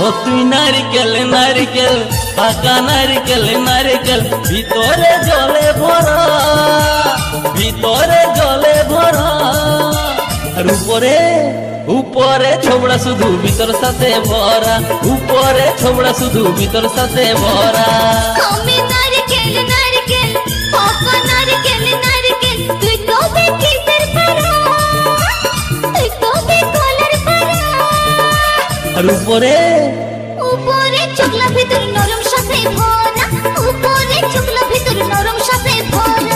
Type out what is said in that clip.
ও তুই নারিকেল নারিকেল পাকা নারিকেল নারিকেল ভিতরে জলে ভরা ভিতরে জলে ভরা আর উপরে উপরে ছোবড়া শুধু ভিতর সাথে ভরা উপরে ছোবড়া শুধু ভিতর সাথে ভরা আমি নারকেল নারকেল পাকা নারকেল নারকেল তুই কবে কিসের পারা তুই কবে কলার পারা আর উপরে উপরে চুগলা ভিতর নরম সাথে ভরা উপরে চুগলা ভিতর নরম সাথে ভরা